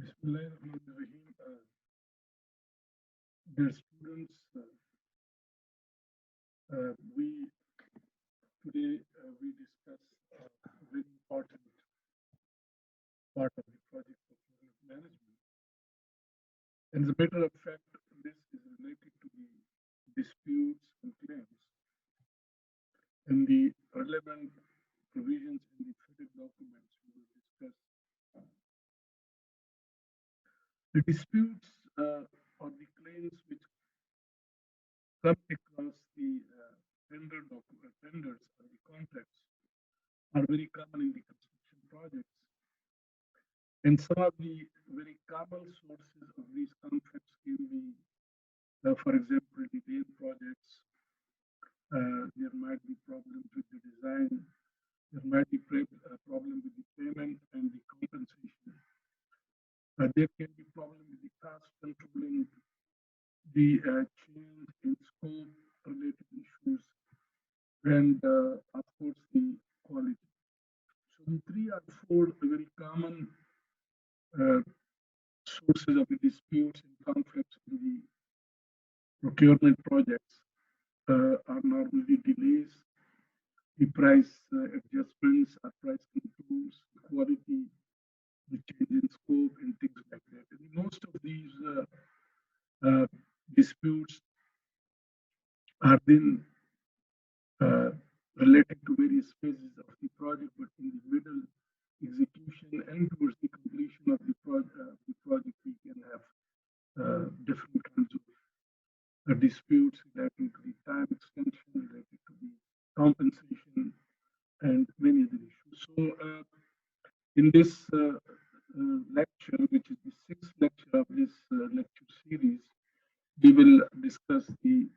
Bismillahirrahmanirrahim. Dear students, we today we discuss a very important part of the project procurement management. And as a matter of fact, this is related to the disputes and claims and the relevant provisions in the FIDIC documents we will discuss. The disputes or the claims which come across the tenders or the contracts are very common in the construction projects. And some of the very common sources of these conflicts can be, for example, the rail projects. There might be problems with the design. There might be problem with the payment and the compensation. There can be problem with the cost controlling, the change in scope related issues, and of course the quality. So the 3 or 4 very common sources of the disputes and conflicts in the procurement projects are normally delays, the price adjustments, or price controls, quality, the change in scope, and things like that. And most of these disputes are then related to various phases of the project, but in the middle execution and towards the completion of the project, we can have different kinds of disputes relating to the time extension, related to the compensation, and many other issues. So, in this lecture, which is the 6th lecture of this lecture series, we will discuss the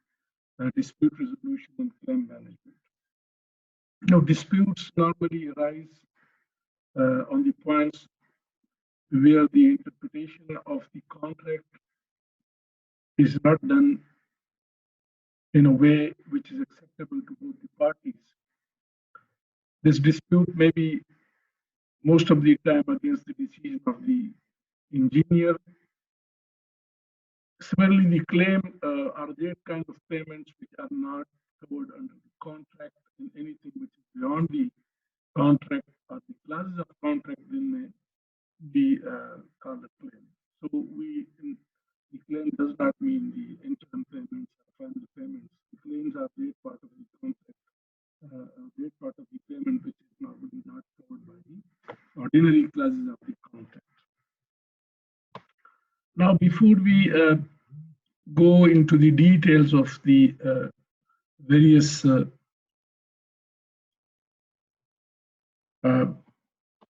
dispute resolution and claim management. Now, disputes normally arise on the points where the interpretation of the contract is not done in a way which is acceptable to both the parties. This dispute may be most of the time against the decision of the engineer. Similarly, the claim are there kind of payments which are not covered under the contract, and anything which is beyond the contract or the clauses of contract then may be called a claim. So the claim does not mean the interim payments or final payments. The claims are their part of the contract, their part of the payment which is normally not covered by the ordinary clauses of the contract. Now, before we go into the details of the various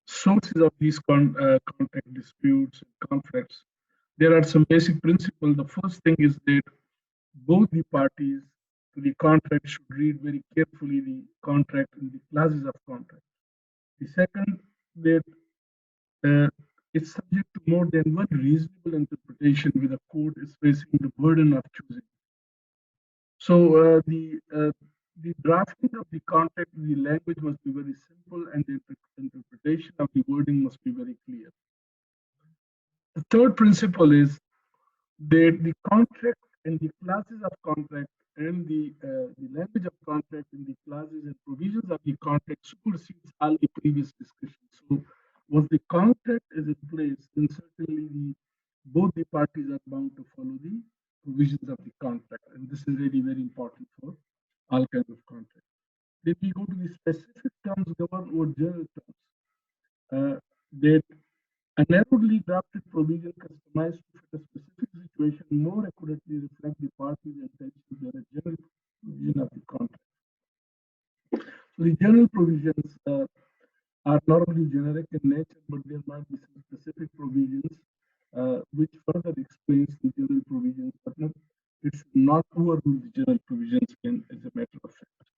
sources of these contract disputes and conflicts, there are some basic principles. The first thing is that both the parties to the contract should read very carefully the contract and the clauses of contract. The second, that it's subject to more than one reasonable interpretation with the court is facing the burden of choosing. So the drafting of the contract, the language must be very simple, and the interpretation of the wording must be very clear. The third principle is that the contract and the clauses of contract and the language of contract and the clauses and provisions of the contract supersedes all the previous discussions. So once the contract is in place, then certainly both the parties are bound to follow the provisions of the contract, and this is really very important for all kinds of contracts. Then we go to the specific terms govern over general terms. That a narrowly drafted provision customized to fit a specific situation more accurately reflect the parties' intentions than a general provision of the contract. So the general provisions are normally generic in nature, but there might be some specific provisions which further explains the general provisions, but it should not overrule the general provisions as a matter of fact.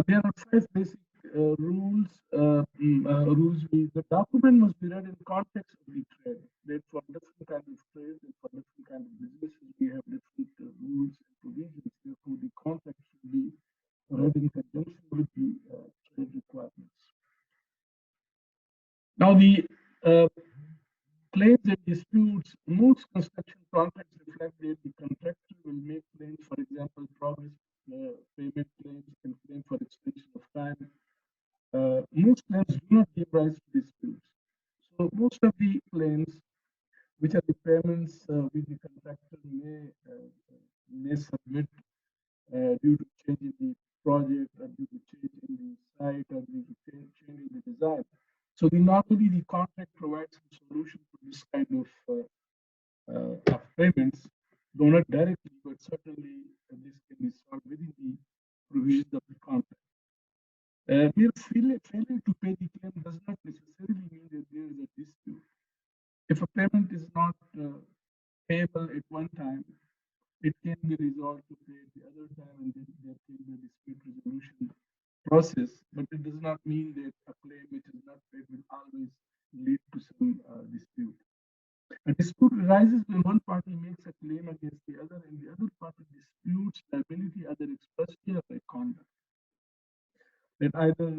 There are 5 basic rules. The document must be read in context of the trade. That for different kinds of trades and for different kinds of businesses, we have different rules and provisions. Therefore, the contract should be read in conjunction with the trade requirements. Now, the contracts reflect that the contractor will make claims, for example, progress payment claims and claim for extension of time. Most claims do not give rise to disputes. So most of the claims, which are the payments which the contractor may submit due to change in the project or due to change in the site or due to change in the design. So normally the contract provides a solution for this kind of payments, though not directly, but certainly this can be solved within the provisions of the contract. Mere failure to pay the claim does not necessarily mean that there is a dispute. If a payment is not payable at one time, it can be resolved to pay the other time, and then there can be a dispute resolution process. But it does not mean that a claim which is not paid will always lead to some dispute. A dispute arises when one party makes a claim against the other, and the other party disputes liability, either expressly or by conduct. That either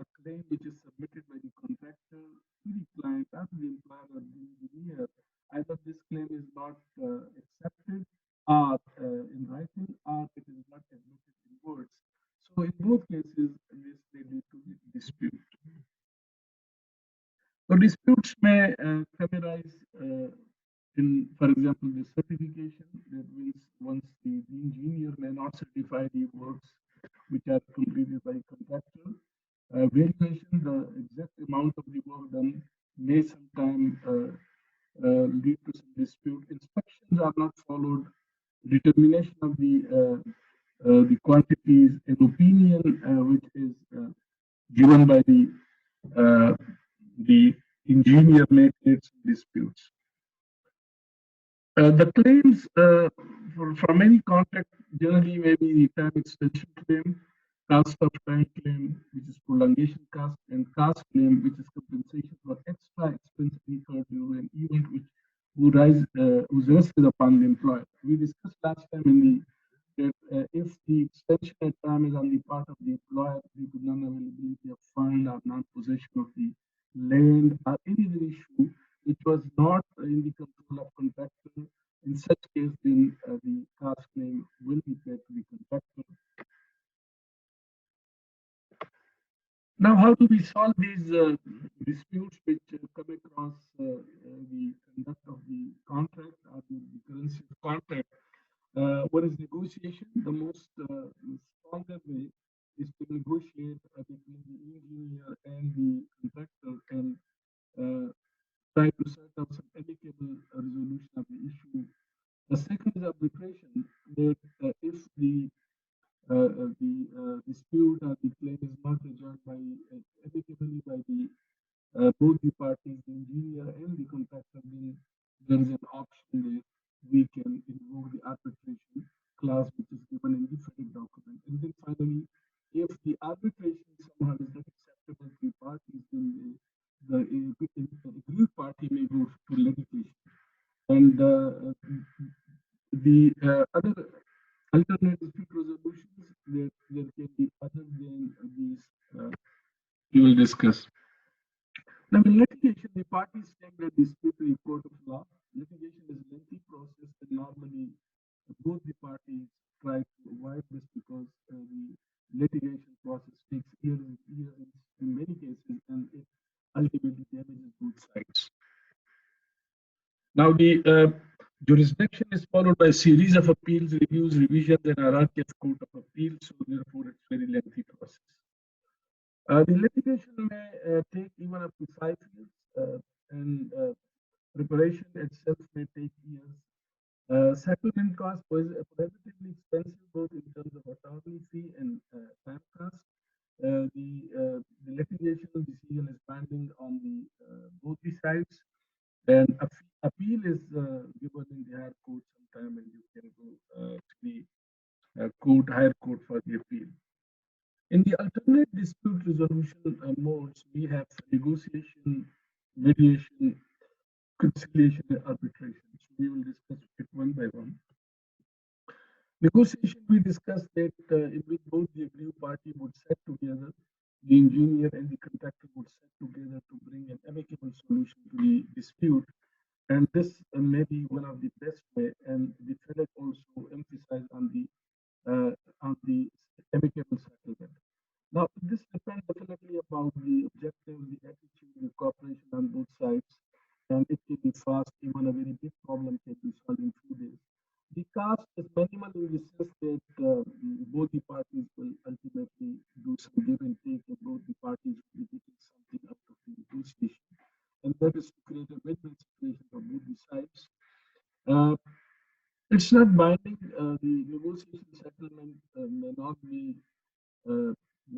a claim which is submitted by the contractor to the client or the employer or the engineer, either this claim is not accepted or in writing, or it is not admitted in words. So in both cases, this may lead to dispute. So disputes may come arise in, for example, the certification. That means once the engineer may not certify the works which are completed by contractor. Variation, the exact amount of the work done may sometimes lead to some dispute. Inspections are not followed. Determination of the quantities, an opinion which is given by the engineer may create some disputes. The claims from any contract generally may be the time extension claim, cost of time claim, which is prolongation cost, and cost claim, which is compensation for extra expense incurred during an event whose risk is upon the employer. We discussed last time in the that if the extension at time is on the part of the employer due to non-availability of fund or non-possession of the land or any other issue which was not in the control of contractor, in such case then the cost claim will be paid to the contractor. Now, how do we solve these disputes which come across the conduct of the contract or the currency of contract? What is negotiation? The most stronger way is to negotiate between the engineer and the contractor and try to set up some amicable resolution of the issue. The second is arbitration, that if the dispute or the claim is not resolved by amicably by the both the parties, the engineer and the contractor, then there is an option that we can invoke the arbitration clause which is given in the FIDIC document. And then finally, if the arbitration somehow is not acceptable to the parties, then the aggrieved party may go to litigation. And the other alternate dispute resolutions, there can be other than these we will discuss. Now, in litigation, the parties take the dispute to the court of law. Litigation is a lengthy process, and normally both the parties try to avoid this because the litigation process takes years and years in many cases, and it ultimately damages both sides. Now, the jurisdiction is followed by a series of appeals, reviews, revisions, and hierarchy of court of appeals, so therefore it's very lengthy process. The litigation may take even up to 5 years, and preparation itself may take years. Settlement cost was prohibitively expensive, both in terms of attorney fee and time cost. The litigation decision is binding on both the sides, and appeal is given in the higher court sometime, and you can go to the higher court for the appeal. In the alternate dispute resolution modes, we have negotiation, mediation, conciliation, and arbitration. So we will discuss it one by one. Negotiation, we discussed that in which both the aggrieved party would set together, the engineer and the contractor would set together to bring an amicable solution to the dispute. and this may be one of the best way. And the FIDIC also emphasize on the amicable settlement. Now, this depends definitely about the objective, the attitude, the cooperation on both sides, and it can be fast. Even a very big problem can be solved in few days. The cost is minimal in the sense that both the parties will ultimately do some give and take, and both the parties will be getting something out of the negotiation, and that is to create a win-win situation for both the sides. Uh, it's not binding. The negotiation settlement uh, may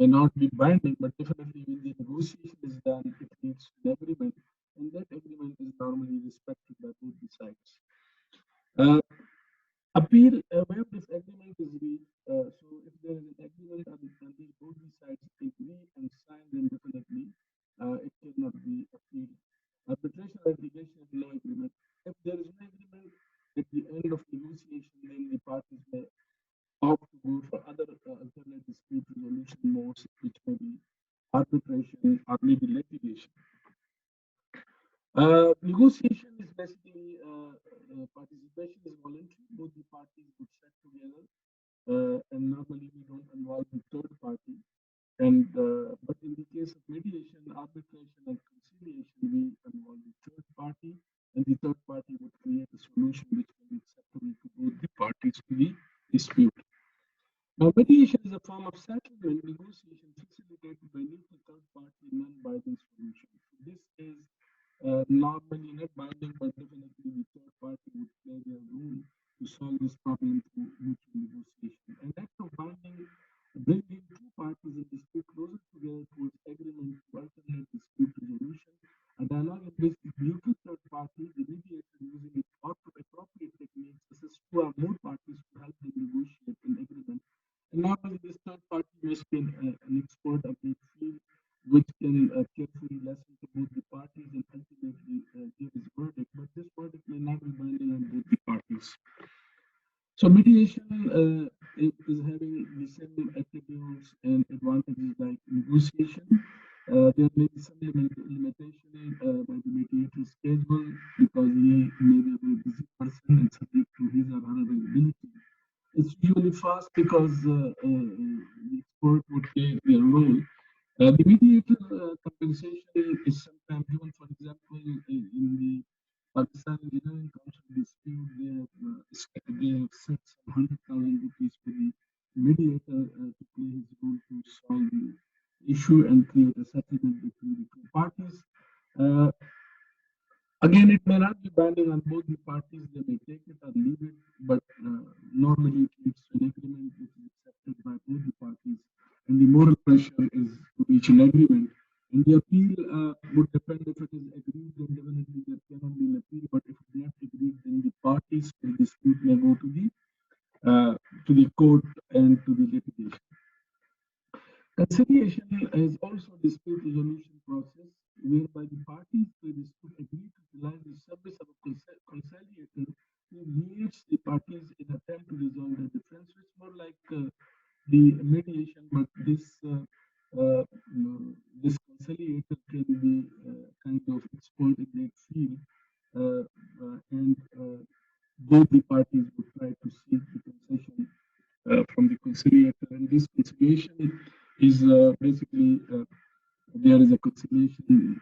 not be binding, but definitely when the negotiation is done, it leads to an agreement, and that agreement is normally respected by both the sides. Uh, Appeal where this agreement is reached. So if there is an agreement on the both the sides agree and sign, then definitely it cannot be appealed. Arbitration, litigation, and no agreement. If there is no agreement at the end of negotiation, then the parties may opt to go for other alternate dispute resolution modes, which may be arbitration or maybe litigation. Negotiation is basically participation is voluntary. Both the parties would sit together, and normally we don't involve the third party. And but in the case of mediation, arbitration, and conciliation, we involve the third party, and the third party would create a solution which can be acceptable to both the parties to the dispute. Now, mediation is a form of settlement negotiation facilitated by neutral third party non-binding solution. So this is normally not binding, but definitely the third party would play their role to solve this problem through mutual negotiation. An act of binding bringing two parties in dispute closer together towards agreement to alternate dispute resolution. A dialogue in which the neutral third party, the mediator, using appropriate techniques, assists two or more parties to help them negotiate an agreement. And normally, this third party must be an expert of the field, which can carefully listen to both the parties and ultimately give his verdict. But this verdict may not be binding on both the parties. So mediation is having the same attributes and advantages like negotiation. There may be some limitation by the mediator's schedule because he may be a very busy person and subject to his or her availability. It's usually fast because the expert would play their role. The mediator compensation is sometimes given, for example, in the Pakistan Engineering Council dispute, they have set some 100,000 rupees for the mediator to play his role to solve the issue and create a settlement between the two parties. Uh, Again, it may not be binding on both the parties. They may take it or leave it, but normally it leads to an agreement which is accepted by both the parties. And the moral pressure is to reach an agreement. And the appeal would depend if it is agreed, then definitely there cannot be an appeal. But if it is not agreed, then the parties to the dispute may go to the court and to the litigation. Conciliation is also a dispute resolution process whereby the parties to a dispute agree to utilize the service of a conciliator who mediates the parties in attempt to resolve their difference. So it's more like the mediation, but this conciliator can be kind of expert in that field, and both the parties would try to seek the concession from the conciliator, and this conciliation is basically there is a conciliation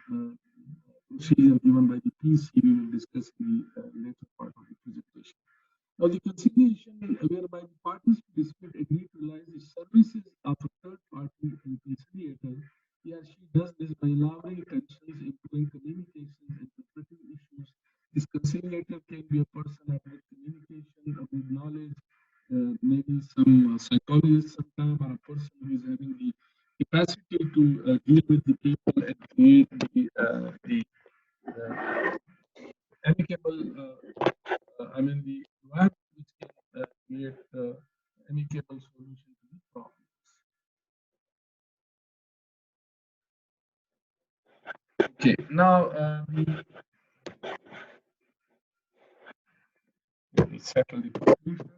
procedure given by the PC. We will discuss in the later part of the presentation. Now, the conciliation whereby the parties to dispute agree to utilize the services of a third party and conciliator. He or she does this by lowering tensions, improving communications, and interpreting issues. This conciliator can be a person of good communication, of good knowledge, maybe some psychologist sometime, or a person who is having the capacity to deal with the people and create the amicable, I mean, the environment which can create amicable solution to the problems. Okay, now we settle the conclusion.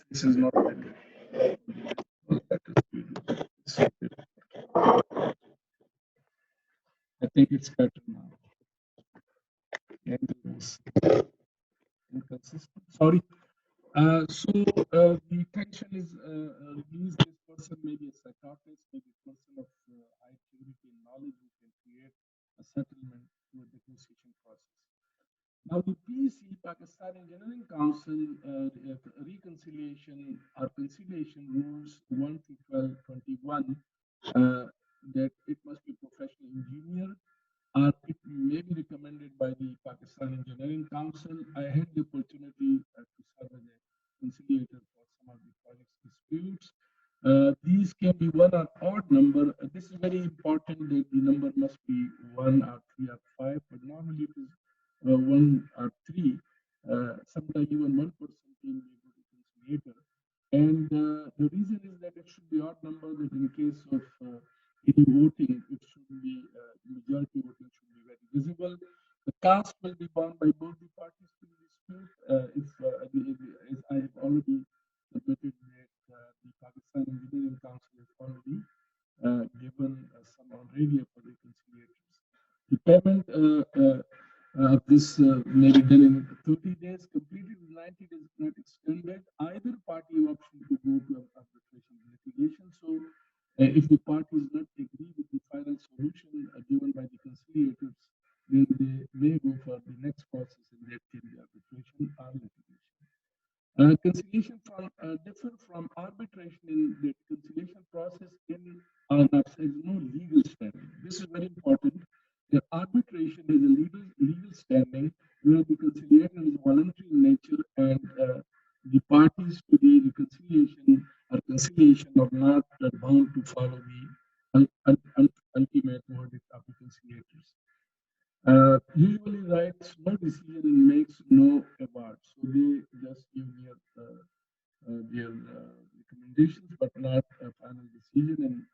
This is not. think it's better now. And it was inconsistent. Sorry. The tension is released. This person may be a psychologist, maybe a person of high integrity and knowledge who can create a settlement through a negotiation process. Now, the PC, Pakistan Engineering Council reconciliation or conciliation rules 1 to 1221 that it must be professional engineer or it may be recommended by the Pakistan Engineering Council. I had the opportunity to serve as a conciliator for some of the project disputes. These can be one or odd number. This is very important that the number must be one or three or five, but normally it is one or three. Sometimes even one person can be a good conciliator. And the reason is that it should be odd number that in case of any voting, it should be the majority voting should be very visible. The task will be borne by both the parties to the dispute. As I have already submitted that the Pakistan Engineering Council has already given some already for the conciliators. The payment of this may be done in 30 days, completed in 90 days, not extended. Either party option to go to arbitration litigation. So, if the parties not agree with the final solution given by the conciliators, then they may go for the next process and that can be arbitration or litigation. Conciliation differ from arbitration in the conciliation process in there is no legal standing. This is very important. The arbitration is a legal standing where the conciliation is voluntary in nature and the parties to the reconciliation or conciliation are not bound to follow the ultimate verdict of the conciliators. Usually writes no decision and makes no award. So they just give their recommendations, but not a final decision,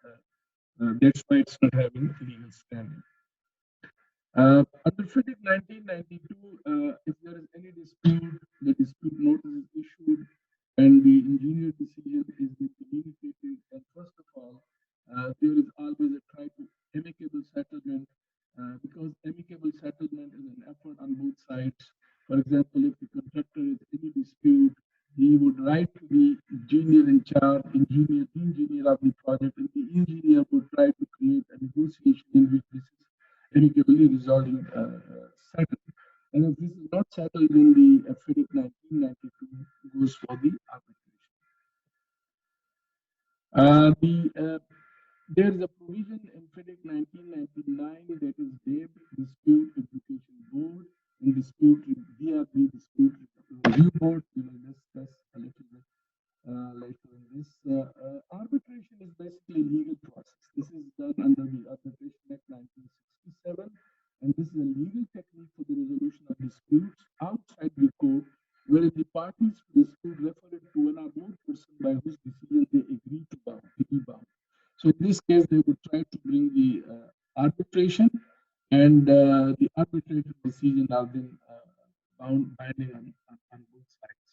and that's why it's not having legal standing. Under FIDIC 1992, if there is any dispute, the dispute notice is issued and the engineer decision is communicated. And first of all, there is always a try to amicable settlement because amicable settlement is an effort on both sides. For example, if the contractor is any dispute, he would write to the engineer in charge, engineer of the project, and the engineer would try to create a negotiation in which this is amicably resolved in settled. And if this is not settled, then the FIDIC 1992 goes for the arbitration. There is a provision in FIDIC 1999 that is named Dispute Education Board and Dispute DRB Dispute Review Board. We will discuss a little bit later in this. Arbitration is basically a legal process. This is done under the Arbitration Act 1967, and this is a legal technique for the resolution of disputes outside the court, where the parties to the dispute refer it to one or more person by whose decision they agree to be bound. So in this case, they would try to bring the arbitration, and the arbitrator decision are then binding on both sides.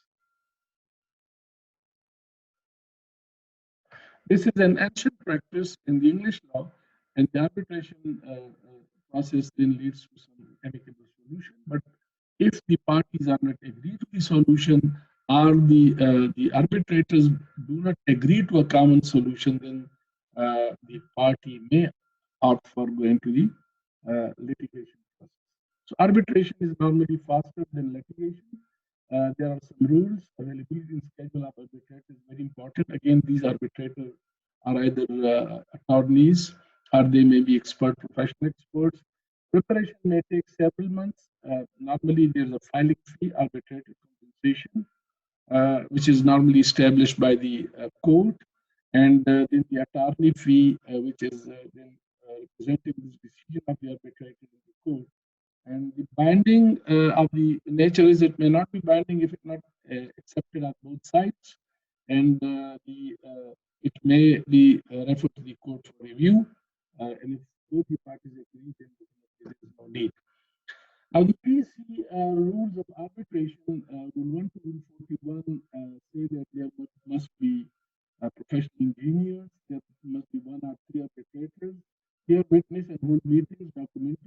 This is an ancient practice in the English law, and the arbitration process then leads to some amicable solution. But if the parties are not agree to the solution, or the arbitrators do not agree to a common solution, then the party may opt for going to the litigation process. So arbitration is normally faster than litigation. There are some rules. Availability and schedule of arbitrators is very important. Again, these arbitrators are either attorneys or they may be expert professional experts. Preparation may take several months. Normally, there's a filing fee, arbitrator compensation, which is normally established by the court, and then the attorney fee, which is then representing this decision of the arbitrator in the court. And the binding of the nature is it may not be binding if it's not accepted on both sides, and it may be referred to the court for review. And if both the parties agree, then there is no need. Now, the PC rules of arbitration, Rule 1 to Rule 41, say that there must be professional engineers, there must be one or three arbitrators, hear witness and hold meetings, document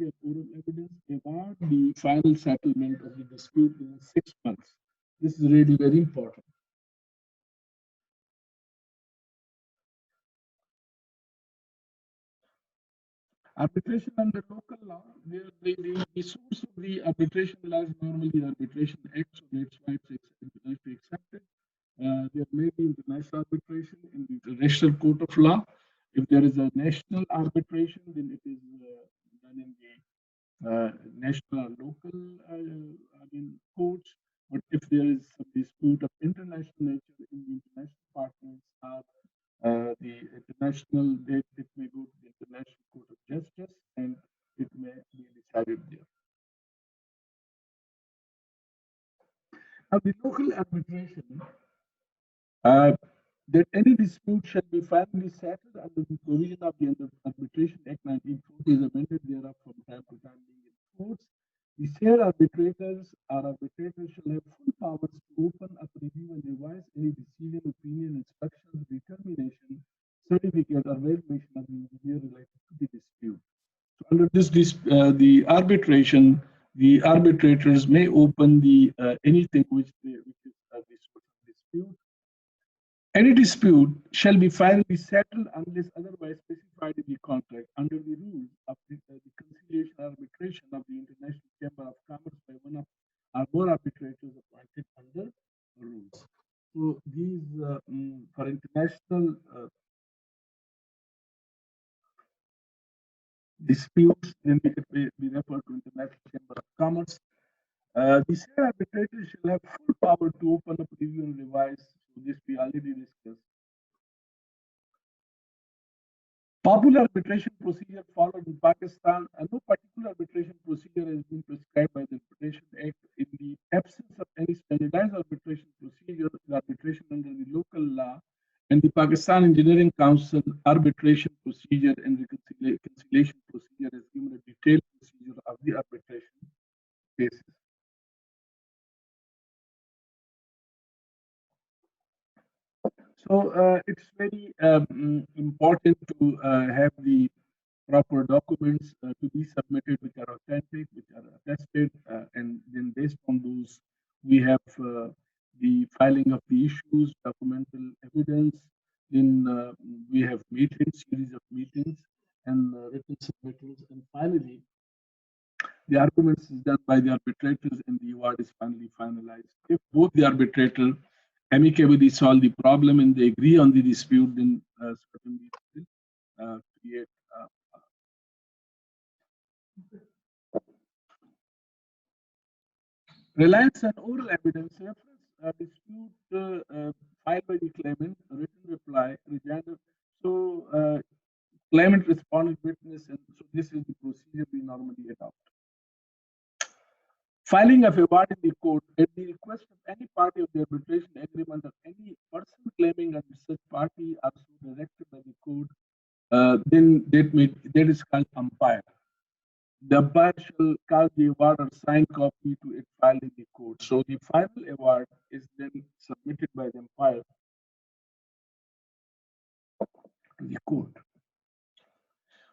the final settlement of the dispute within 6 months. This is really very important. Arbitration under local law, the source of the arbitration law is normally the Arbitration Act, so that's why it's accepted. There may be international arbitration in the International Court of Law. If there is a national arbitration, then it is done in the national or local courts. But if there is a dispute of international nature in the international partners or the international, it may go to the International Court of Justice and it may be decided there. Now, the local arbitration, that any dispute shall be finally settled under the provision of the Arbitration Act 1940 is amended thereof from time to time being enforced. The said arbitrators or arbitrators shall have full powers to open up, review, and revise any decision, opinion, instructions, determination, certificate, or valuation of the engineer related to the dispute. So under this, the arbitration, the arbitrators may open the anything which is the source of dispute. Any dispute shall be finally settled unless otherwise specified in the contract under the rules of the Conciliation and Arbitration of the International Chamber of Commerce by one of or more arbitrators appointed under the rules. So these for international disputes, then we refer to International Chamber of Commerce. The said arbitrators shall have full power to open up, review, and revise. So this we already discussed. Popular arbitration procedure followed in Pakistan, and no particular arbitration procedure has been prescribed by the Arbitration Act. In the absence of any standardized arbitration procedure, the arbitration under the local law and the Pakistan Engineering Council arbitration procedure and reconciliation procedure has given a detailed procedure of the arbitration cases. So it's very important to have the proper documents to be submitted, which are authentic, which are attested, and then based on those, we have the filing of the issues, documental evidence. Then we have meetings, series of meetings, and written submittals, and finally, the arguments is done by the arbitrators, and the award is finally finalized. If both the arbitrator amicably solve the problem and they agree on the dispute, then certainly it will create reliance on oral evidence reference dispute filed by the claimant, written reply, rejoinder. So claimant, respondent, witness, and so this is the procedure we normally adopt. Filing of award in the court at the request of any party of the arbitration agreement or any person claiming under such party are so directed by the court, then that is called umpire. The umpire shall cause the award or sign copy to it filed in the court. So the final award is then submitted by the umpire to the court.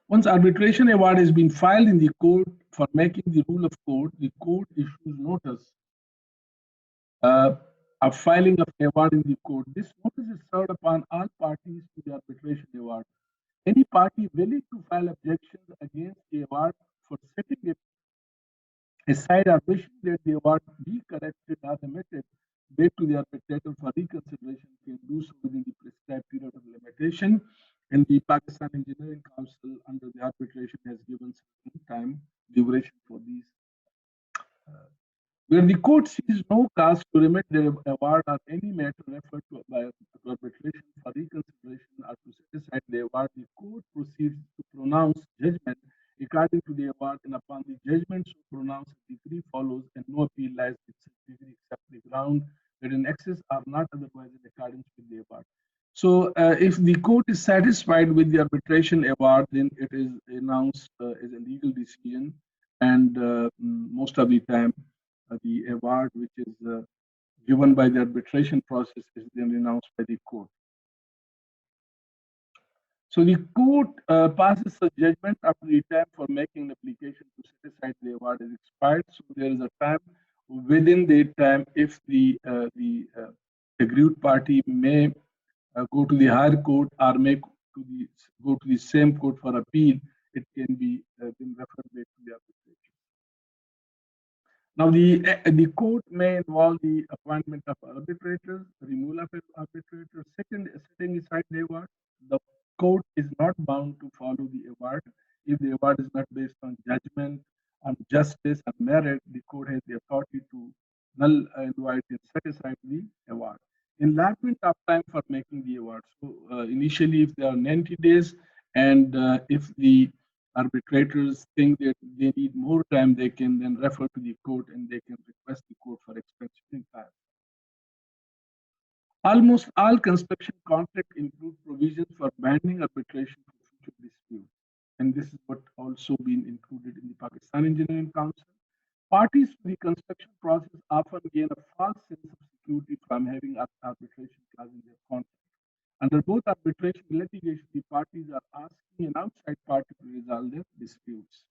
Once arbitration award has been filed in the court for making the rule of court, the court issues notice of filing of award in the court. This notice is served upon all parties to the arbitration award. Any party willing to file objections against the award for setting it aside or wishing that the award be corrected or omitted back to the arbitrator for reconsideration can do so within the prescribed period of limitation. And the Pakistan Engineering Council under the arbitration has given certain time duration for these. Where the court sees no cause to remit the award or any matter referred to by arbitration for reconsideration or to set aside the award, the court proceeds to pronounce judgment according to the award, and upon the judgment so pronounced, decree follows, and no appeal lies with such decree except the ground that in excess are not otherwise in accordance with the award. So, if the court is satisfied with the arbitration award, then it is announced as a legal decision, and most of the time, the award which is given by the arbitration process is then announced by the court. So the court passes a judgment after the time for making an application to set aside the award is expired. So there is a time within the time if the aggrieved party may go to the higher court or may go to the same court for appeal, it can be been referred back to the arbitration. Now, the court may involve the appointment of arbitrators, removal of arbitrators, setting aside the award. The court is not bound to follow the award. If the award is not based on judgment, on justice, and merit, the court has the authority to null and void and set aside the award. Enlargement of time for making the award. So, initially, if there are 90 days, and if the arbitrators think that they need more time, they can then refer to the court and they can request the court for extension in time. Almost all construction contracts include provisions for binding arbitration for future disputes. And this is what also been included in the Pakistan Engineering Council. Parties to the construction process often gain a false sense of security from having arbitration clause in their contract. Under both arbitration and litigation, the parties are asking an outside party to resolve their disputes.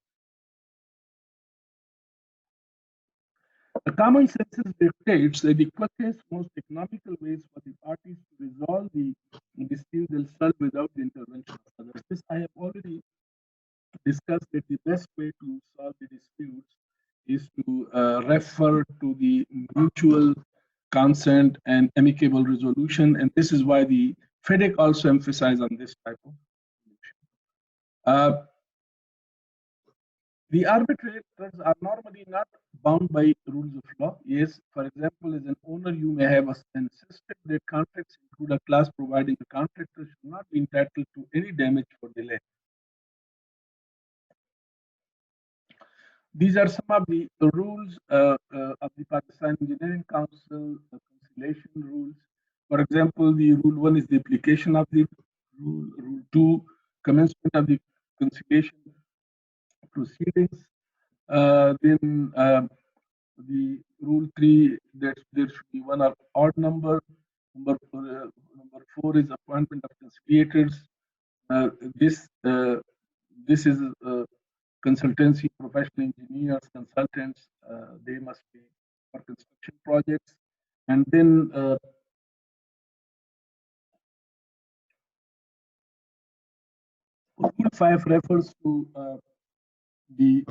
The common sense dictates that the quickest, most economical ways for the parties to resolve the dispute themselves without the intervention of others. This I have already discussed that the best way to solve the disputes is to refer to the mutual consent and amicable resolution, and this is why the FIDIC also emphasize on this type of solution. The arbitrators are normally not bound by rules of law. Yes, for example, as an owner, you may have insisted that contracts include a clause providing the contractor should not be entitled to any damage for delay. These are some of the rules of the Pakistan Engineering Council conciliation rules. For example, the rule 1 is the application of the rule. Rule 2, commencement of the conciliation proceedings. Then the rule 3, that there should be one or odd number. Number 4 is appointment of conciliators. This is consultancy, professional engineers, consultants. They must be for construction projects. And then Rule 5 refers to the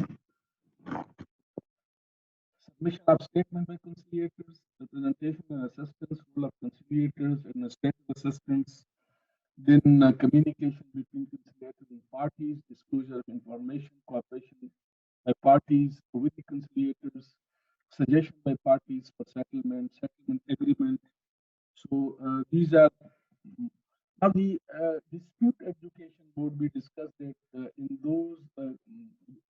submission of statement by conciliators, representation and assistance, role of conciliators, administrative assistance, then communication between conciliators and parties, disclosure of information, cooperation by parties with the conciliators, suggestion by parties for settlement, settlement agreement. So these are now the dispute education board. We discussed that in those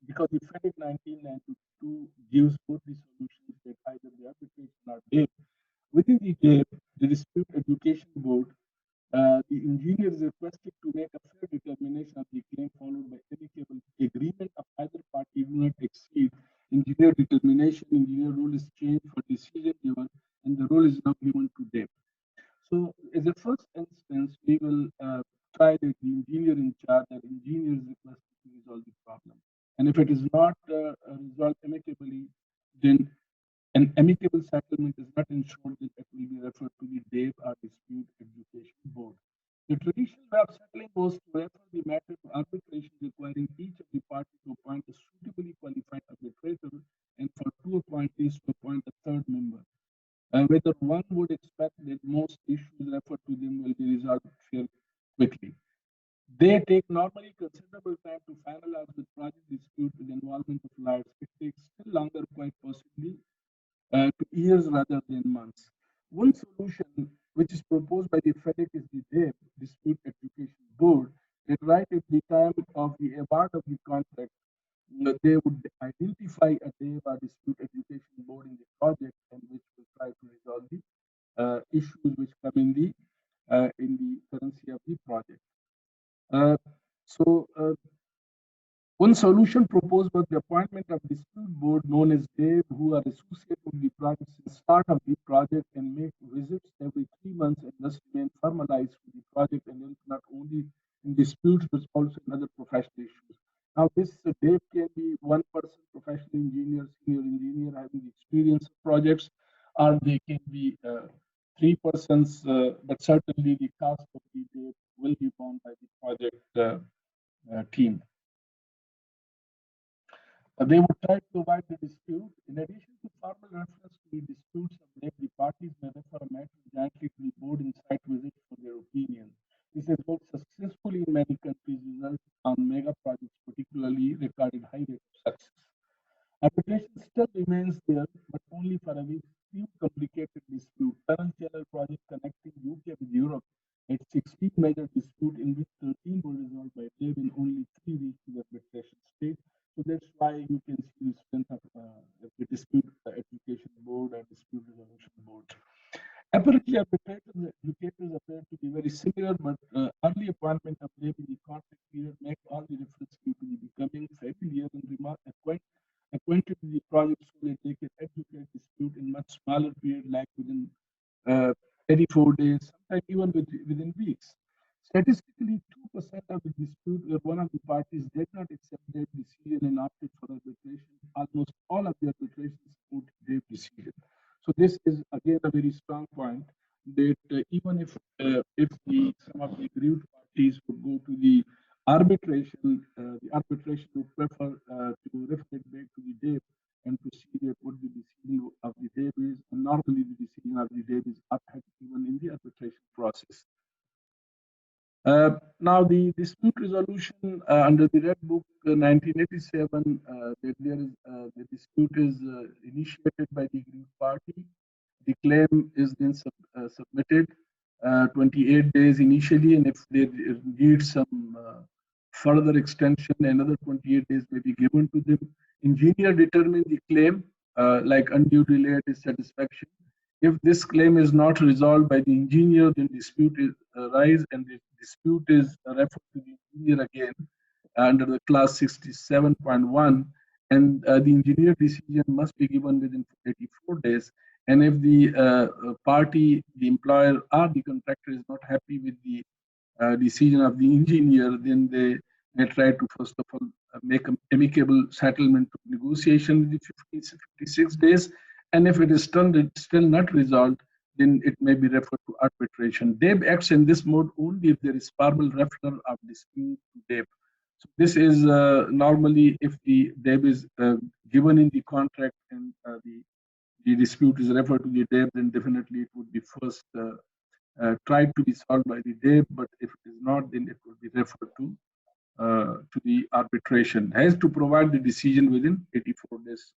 because the FIDIC 1992 gives both the solutions that either the arbitration or DAPE. Within the DAPE, the dispute education board, the engineer is requested to make a fair determination of the claim followed by amicable agreement of either party do not exceed engineer determination. Engineer role is changed for decision given, and the role is now given to DAPE. So, as a first instance, we will try that the engineer in charge or engineer is requested to resolve the problem. And if it is not resolved amicably, then an amicable settlement is not ensured that it will be referred to the DAPE or Dispute Education Board. The traditional way of settling was to refer the matter to arbitration, requiring each of the parties to appoint a suitably qualified arbitrator and for two appointees to appoint a third member. Whether one would expect that most issues referred to them will be resolved fairly quickly. They take normally considerable time to finalize with project dispute with involvement of lawyers. It takes still longer, quite possibly, to years rather than months. One solution which is proposed by the FIDIC is the DAPE, Dispute Education Board, that right at the time of the award of the contract, they would identify a DAPE or Dispute Education Board in the project and which will try to resolve the issues which come in the currency of the project. So one solution proposed was the appointment of dispute board known as DAPE, who are associated with the project since start of the project and make visits every 3 months and thus remain formalized with the project and not only in disputes resolved in other professional issues. Now, this DAVE can be one person, professional engineer, senior engineer having experience of projects, or they can be three persons, but certainly the cost of the DAVE will be borne by the project team. They would try to avoid the dispute. In addition to formal reference to the disputes of the parties may refer a matter jointly to the board in site visit for their opinion. This has worked successfully in many countries, resulting on mega projects, particularly recorded high rate of success. Arbitration still remains there, but only for a few complicated disputes. Tunnel channel project connecting UK with Europe had 16 major disputes in which 13 were resolved by DAVE and only 3 reached the arbitration stage. So that's why you can see the strength of the dispute education board and dispute resolution board. Apparently, educators appear to be very similar, but early appointment of DAVE in the contract period make all the reference to be becoming familiar and acquainted with the project so that they can educate dispute in much smaller period, like within 84 days, sometimes even within weeks. Statistically, 2% of the dispute where one of the parties did not accept their decision and opted for arbitration. Almost all of the arbitrations supported their decision. So this is again a very strong point that even if some of the aggrieved parties would go to the arbitration would prefer to refer it back to the DAVE and to see that what the decision of the DAVE is, and normally the decision of the DAVE is upheld even in the arbitration process. Now, the dispute resolution under the Red Book 1987, that the dispute is initiated by the aggrieved party. The claim is then submitted 28 days initially, and if they need some further extension, another 28 days may be given to them. Engineer determine the claim, like undue delay or dissatisfaction. If this claim is not resolved by the engineer, then dispute is arise, and the dispute is referred to the engineer again under the class 67.1, and the engineer decision must be given within 84 days. And if the party, the employer or the contractor is not happy with the decision of the engineer, then they may try to first of all make an amicable settlement negotiation within 56 days. And if it is still not resolved, then it may be referred to arbitration. DAVE acts in this mode only if there is formal referral of dispute to DAVE. So this is normally if the DAVE is given in the contract and the dispute is referred to the DAVE, then definitely it would be first tried to be solved by the DAVE. But if it is not, then it will be referred to the arbitration. Has to provide the decision within 84 days.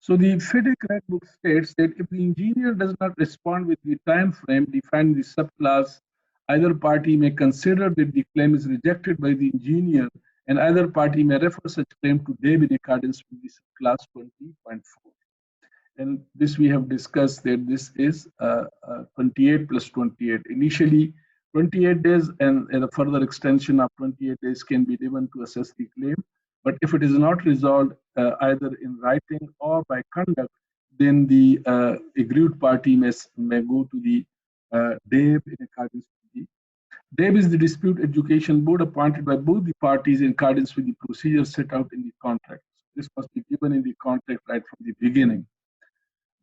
So the FIDIC Red Book states that if the engineer does not respond with the time frame defined in the subclass, either party may consider that the claim is rejected by the engineer, and either party may refer such claim to DAVE in accordance with the subclass 20.4. And this we have discussed that this is 28 plus 28. Initially, 28 days and a further extension of 28 days can be given to assess the claim. But if it is not resolved either in writing or by conduct, then the aggrieved party may go to the DAVE in accordance with the DAVE is the dispute education board appointed by both the parties in accordance with the procedures set out in the contract. This must be given in the contract right from the beginning.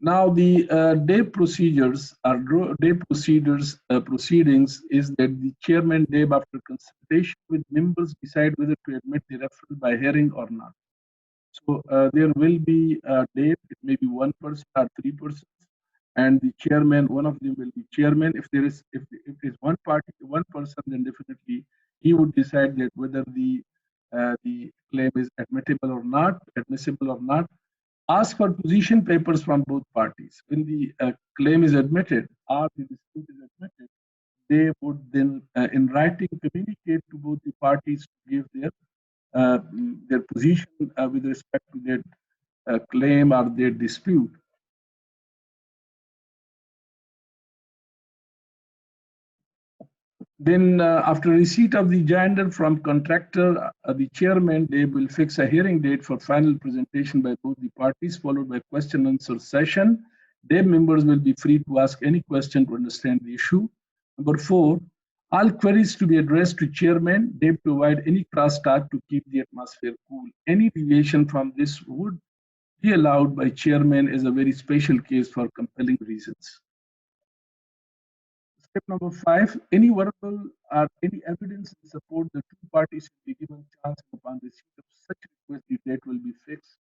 Now, the DAVE procedures or DAVE proceedings is that the chairman DAVE, after consultation with members, decide whether to admit the referral by hearing or not. So there will be DAVE. It may be one person or three persons, and the chairman, one of them will be chairman. If it is one person, then definitely he would decide that whether the claim is admissible or not. Ask for position papers from both parties. When the claim is admitted or the dispute is admitted, they would then, in writing, communicate to both the parties to give their position with respect to their claim or their dispute. Then, after receipt of the joinder from contractor, the chairman, they will fix a hearing date for final presentation by both the parties, followed by question and answer session. DAVE members will be free to ask any question to understand the issue. Number 4, All queries to be addressed to chairman. They provide any crosstalk to keep the atmosphere cool. Any deviation from this would be allowed by chairman as a very special case for compelling reasons. Step number 5, any verbal or any evidence in support the two parties will be given chance upon receipt of such request, the date will be fixed.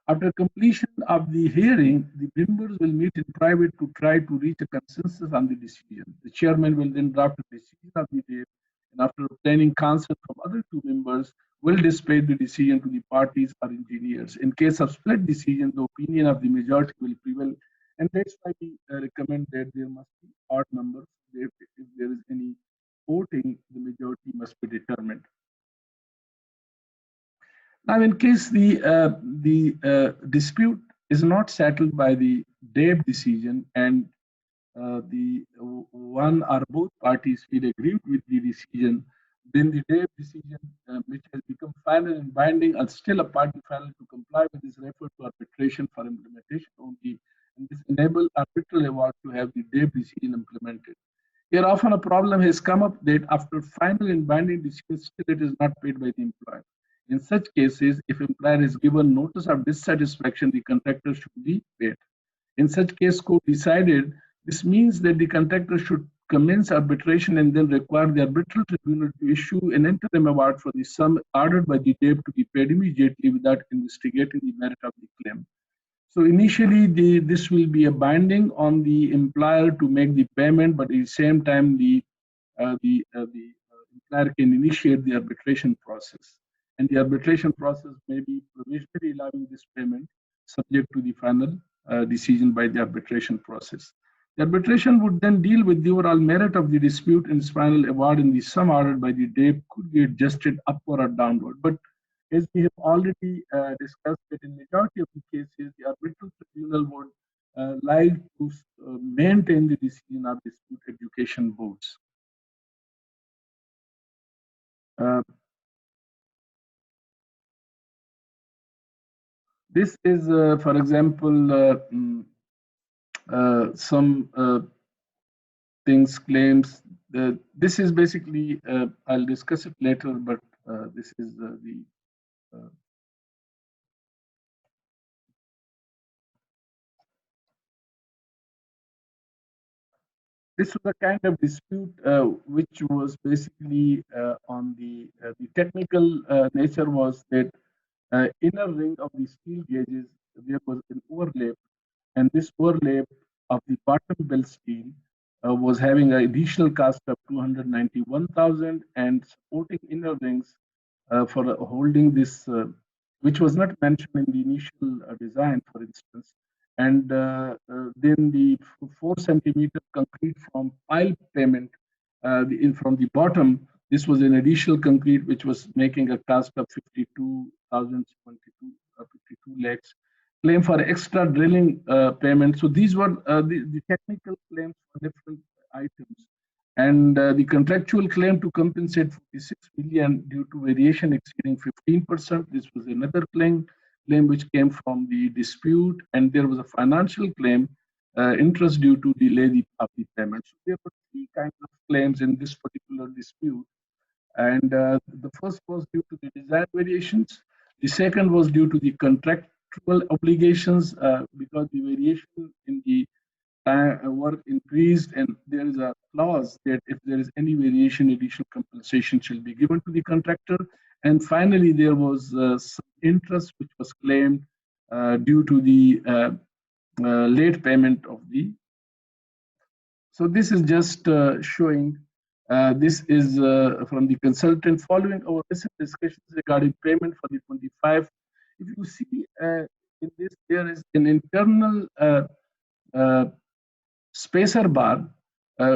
After completion of the hearing, the members will meet in private to try to reach a consensus on the decision. The chairman will then draft a decision of the date, and after obtaining consent from other two members, will display the decision to the parties or engineers. In case of split decision, the opinion of the majority will prevail, and that's why we recommend that there must be odd numbers. If there is any voting, the majority must be determined. Now, in case the dispute is not settled by the DABE decision and the one or both parties feel aggrieved with the decision, then the DABE decision, which has become final and binding, and still a party final to comply with, is referred to arbitration for implementation only, and this enable arbitral award to have the DABE decision implemented. Here, often a problem has come up that after final and binding decision, still it is not paid by the employer. In such cases, if employer is given notice of dissatisfaction, the contractor should be paid. In such case, court decided this means that the contractor should commence arbitration and then require the arbitral tribunal to issue an interim award for the sum ordered by the DABE to be paid immediately without investigating the merit of the claim. So initially, this will be a binding on the employer to make the payment, but at the same time, the employer can initiate the arbitration process, and the arbitration process may be provisionally allowing this payment, subject to the final decision by the arbitration process. The arbitration would then deal with the overall merit of the dispute, and its final award in the sum ordered by the DABE could be adjusted upward or downward. But as we have already discussed, that in majority of the cases, the arbitral tribunal would like to maintain the decision of dispute education boards. This is, for example, some things, claims. This is basically, I'll discuss it later, but this is the this was a kind of dispute which was basically on the technical nature, was that inner ring of the steel gauges, there was an overlap, and this overlap of the bottom bell steel was having an additional cost of 291,000, and supporting inner rings for holding this, which was not mentioned in the initial design, for instance. And then the 4 centimeter concrete from pile payment from the bottom, this was an additional concrete which was making a cost of 52,022 lakhs. Claim for extra drilling payment. So these were the technical claims for different items. And the contractual claim to compensate 46 million due to variation exceeding 15%. This was another claim which came from the dispute, and there was a financial claim, interest due to delay of the payment. So there were 3 kinds of claims in this particular dispute. And the first was due to the design variations. The second was due to the contractual obligations, because the variation in the work increased, and there is a clause that if there is any variation, additional compensation shall be given to the contractor. And finally, there was some interest which was claimed due to the late payment of the. So this is just showing. This is from the consultant following our recent discussions regarding payment for the 25. If you see in this, there is an internal spacer bar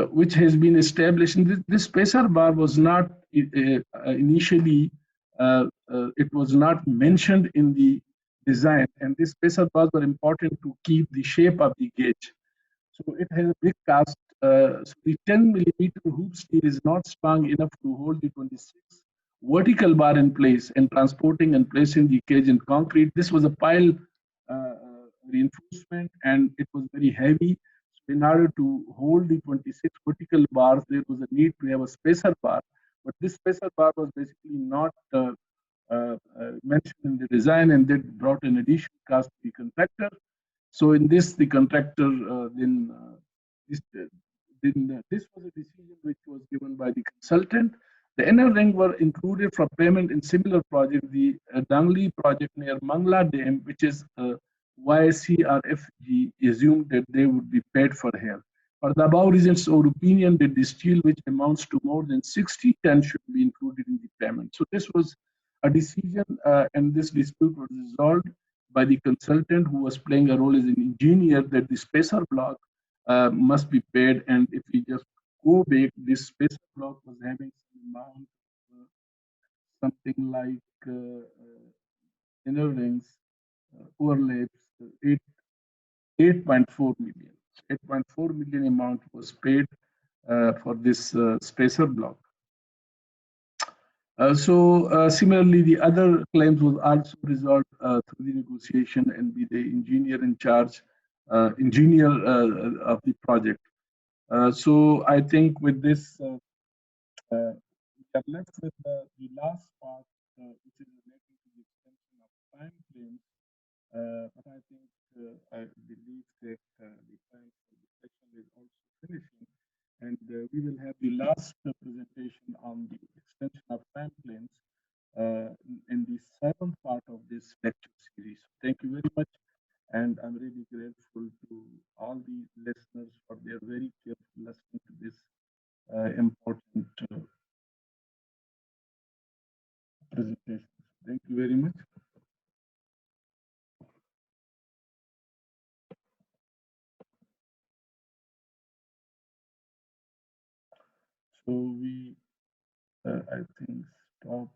which has been established. And this spacer bar was not initially, it was not mentioned in the design, and these spacer bars were important to keep the shape of the gauge. So it has a big cast. So the 10 millimeter hoop steel is not strong enough to hold the 26 vertical bar in place, and transporting and placing the cage in concrete. This was a pile reinforcement, and it was very heavy. In order to hold the 26 vertical bars, there was a need to have a spacer bar, but this spacer bar was basically not mentioned in the design, and that brought an additional cost to the contractor. So in this, the contractor this, this was a decision which was given by the consultant. The inner ring were included for payment in similar project, the Dangli project near Mangla Dam, which is YCRFG assumed that they would be paid for here. For the above reasons, our opinion that the steel which amounts to more than 60 tons should be included in the payment. So this was a decision, and this dispute was resolved by the consultant who was playing a role as an engineer, that the spacer block must be paid. And if we just go back, this spacer block was having some amount, something like inner rings, overlaps, 8.4 million. 8.4 million amount was paid for this spacer block. Similarly, the other claims was also resolved through the negotiation and be the engineer in charge, engineer of the project. So I think with this, we are left with the last part, which is related to the extension of time frames. But I think I believe that the time for the session is also finishing, and we will have the last presentation on the extension of time frames in the seventh part of this lecture series. Thank you very much, and I'm really grateful to all the listeners for their very careful listening to this important presentation. Thank you very much. So we, I think, stop